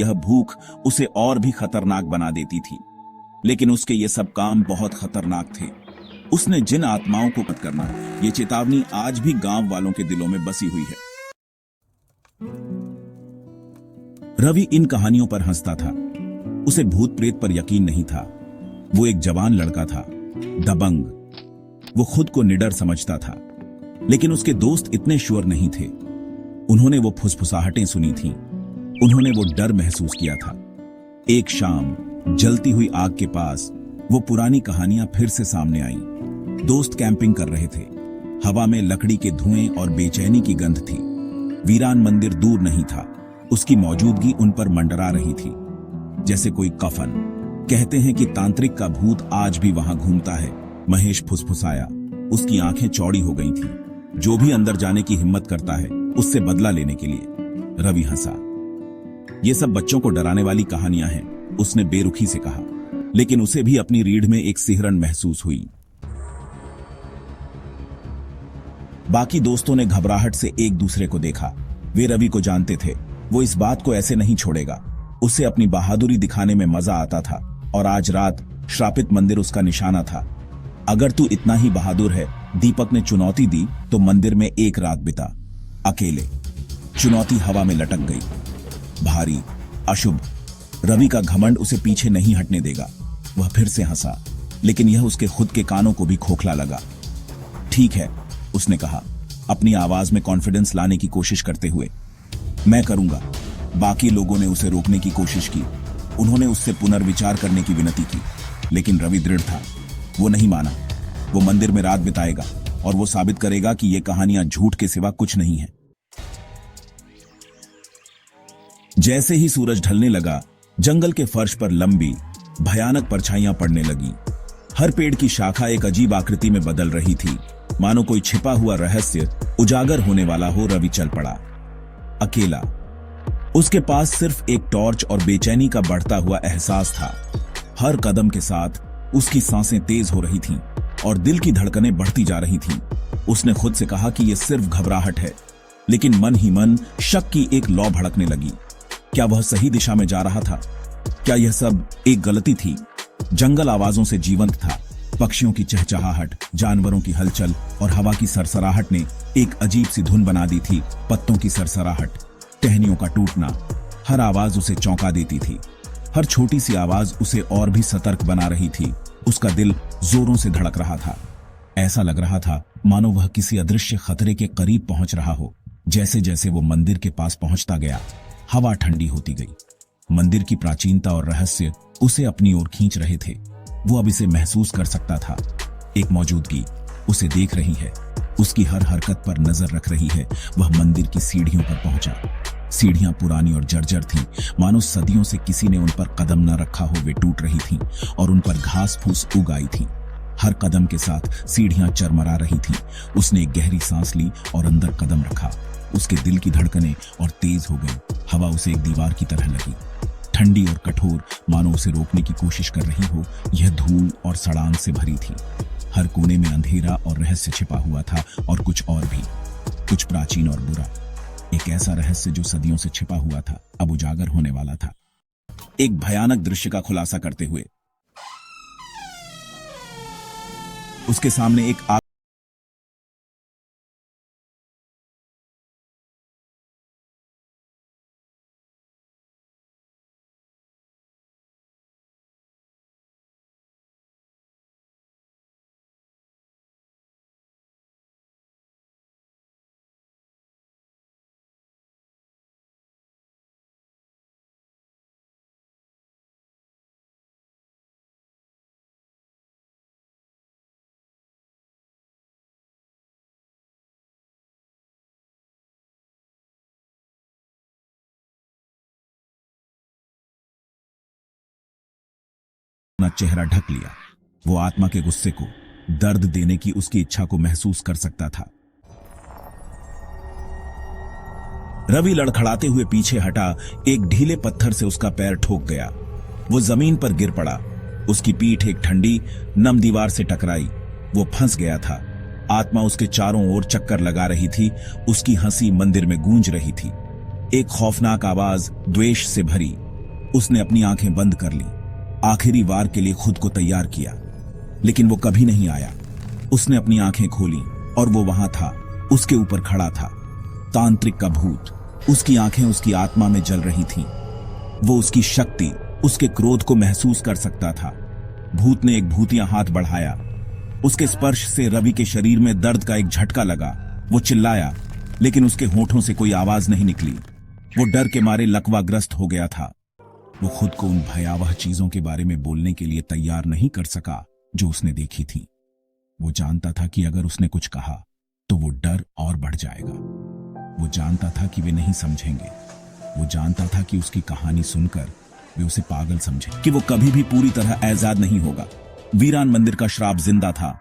यह भूख उसे और भी खतरनाक बना देती थी। लेकिन उसके ये सब काम बहुत खतरनाक थे। उसने जिन आत्माओं को मत करना, ये चेतावनी आज भी गांव वालों के दिलों में बसी हुई है। रवि इन कहानियों पर हंसता था। उसे भूत प्रेत पर यकीन नहीं था। वो एक जवान लड़का था, दबंग। वो खुद को निडर समझता था, लेकिन उसके दोस्त इतने श्योर नहीं थे। उन्होंने वो फुसफुसाहटें सुनी थीं। उन्होंने वो डर महसूस किया था। एक शाम जलती हुई आग के पास वो पुरानी कहानियां फिर से सामने आईं। दोस्त कैंपिंग कर रहे थे। हवा में लकड़ी के धुएं और बेचैनी की गंध थी। वीरान मंदिर दूर नहीं था। उसकी मौजूदगी उन पर मंडरा रही थी, जैसे कोई कफन। कहते हैं कि तांत्रिक का भूत आज भी वहां घूमता है, महेश फुसफुसाया। उसकी आंखें चौड़ी हो गई थीं। जो भी अंदर जाने की हिम्मत करता है, उससे बदला लेने के लिए। रवि हंसा। ये सब बच्चों को डराने वाली कहानियां हैं, उसने बेरुखी से कहा। लेकिन उसे भी अपनी रीढ़ में एक सिहरन महसूस हुई। बाकी दोस्तों ने घबराहट से एक दूसरे को देखा। वे रवि को जानते थे। वो इस बात को ऐसे नहीं छोड़ेगा। उसे अपनी बहादुरी दिखाने में मजा आता था, और आज रात श्रापित मंदिर उसका निशाना था। अगर तू इतना ही बहादुर है, दीपक ने चुनौती दी, तो मंदिर में एक रात बिता, अकेले। चुनौती हवा में लटक गई। भारी, अशुभ। रवि का घमंड उसे पीछे नहीं हटने देगा। वह फिर से हंसा, लेकिन यह उसके खुद के कानों को भी खोखला लगा। ठीक है, उसने कहा, अपनी आवाज में कॉन्फिडेंस लाने की कोशिश करते हुए। मैं करूंगा। बाकी लोगों ने उसे रोकने की कोशिश की। उन्होंने उससे पुनर्विचार करने की विनती की, लेकिन रवि दृढ़ था। वो नहीं माना। वो मंदिर में रात बिताएगा, और वो साबित करेगा कि ये कहानियां झूठ के सिवा कुछ नहीं है। जैसे ही सूरज ढलने लगा, जंगल के फर्श पर लंबी भयानक परछाइयां पड़ने लगी। हर पेड़ की शाखा एक अजीब आकृति में बदल रही थी, मानो कोई छिपा हुआ रहस्य उजागर होने वाला हो। रवि चल पड़ा, अकेला। उसके पास सिर्फ एक टॉर्च और बेचैनी का बढ़ता हुआ एहसास था। हर कदम के साथ उसकी सांसें तेज हो रही थीं और दिल की धड़कनें बढ़ती जा रही थीं। उसने खुद से कहा कि यह सिर्फ घबराहट है, लेकिन मन ही मन शक की एक लौ भड़कने लगी। क्या वह सही दिशा में जा रहा था? क्या यह सब एक गलती थी? जंगल आवाजों से जीवंत था। पक्षियों की चहचहाहट, जानवरों की हलचल और हवा की सरसराहट ने एक अजीब सी धुन बना दी थी। पत्तों की सरसराहट, टहनियों का टूटना, हर आवाज उसे चौंका देती थी। हर छोटी सी आवाज उसे और भी सतर्क बना रही थी। उसका दिल जोरों से धड़क रहा था। ऐसा लग रहा था मानो वह किसी अदृश्य खतरे के करीब पहुंच रहा हो। जैसे जैसे वो मंदिर के पास पहुंचता गया, हवा ठंडी होती गई। मंदिर की प्राचीनता और रहस्य उसे अपनी ओर खींच रहे थे। वो अब इसे महसूस कर सकता था। एक मौजूदगी उसे देख रही है, उसकी हर हरकत पर नजर रख रही है। वह मंदिर की सीढ़ियों पर पहुंचा। सीढ़ियां पुरानी और जर्जर थीं, मानो सदियों से किसी ने उन पर कदम न रखा हो। वे टूट रही थीं और उन पर घास फूस उग आई थी। हर कदम के साथ सीढ़ियां चरमरा रही थीं। उसने एक गहरी सांस ली और अंदर कदम रखा। उसके दिल की धड़कनें और तेज हो गई। हवा उसे एक दीवार की तरह लगी, ठंडी और कठोर, मानो उसे रोकने की कोशिश कर रही हो। यह धूल और सड़ांग से भरी थी। हर कोने में अंधेरा और रहस्य छिपा हुआ था, और कुछ और भी, कुछ प्राचीन और बुरा। एक ऐसा रहस्य जो सदियों से छिपा हुआ था, अब उजागर होने वाला था। एक भयानक दृश्य का खुलासा करते हुए उसके सामने एक अपना चेहरा ढक लिया। वो आत्मा के गुस्से को, दर्द देने की उसकी इच्छा को महसूस कर सकता था। रवि लड़खड़ाते हुए पीछे हटा। एक ढीले पत्थर से उसका पैर ठोक गया। वो जमीन पर गिर पड़ा। उसकी पीठ एक ठंडी, नम दीवार से टकराई। वो फंस गया था। आत्मा उसके चारों ओर चक्कर लगा रही थी। उसकी हंसी मंदिर में गूंज रही थी। एक खौफनाक आवाज, द्वेष से भरी, उसने अपनी आंखें बंद कर ली, आखिरी वार के लिए खुद को तैयार किया, लेकिन वो कभी नहीं आया। उसने अपनी आंखें खोली और वो वहां था, उसके ऊपर खड़ा था, तांत्रिक का भूत। उसकी आंखें उसकी आत्मा में जल रही थीं। वो उसकी शक्ति, उसके क्रोध को महसूस कर सकता था। भूत ने एक भूतिया हाथ बढ़ाया। उसके स्पर्श से रवि के शरीर में दर्द का एक झटका लगा। वो चिल्लाया, लेकिन उसके होठों से कोई आवाज नहीं निकली। वो डर के मारे लकवाग्रस्त हो गया था। वो खुद को उन भयावह चीजों के बारे में बोलने के लिए तैयार नहीं कर सका जो उसने देखी थी। वो जानता था कि अगर उसने कुछ कहा तो वो डर और बढ़ जाएगा। वो जानता था कि वे नहीं समझेंगे। वो जानता था कि उसकी कहानी सुनकर वे उसे पागल समझें, कि वो कभी भी पूरी तरह आजाद नहीं होगा। वीरान मंदिर का श्राप जिंदा था।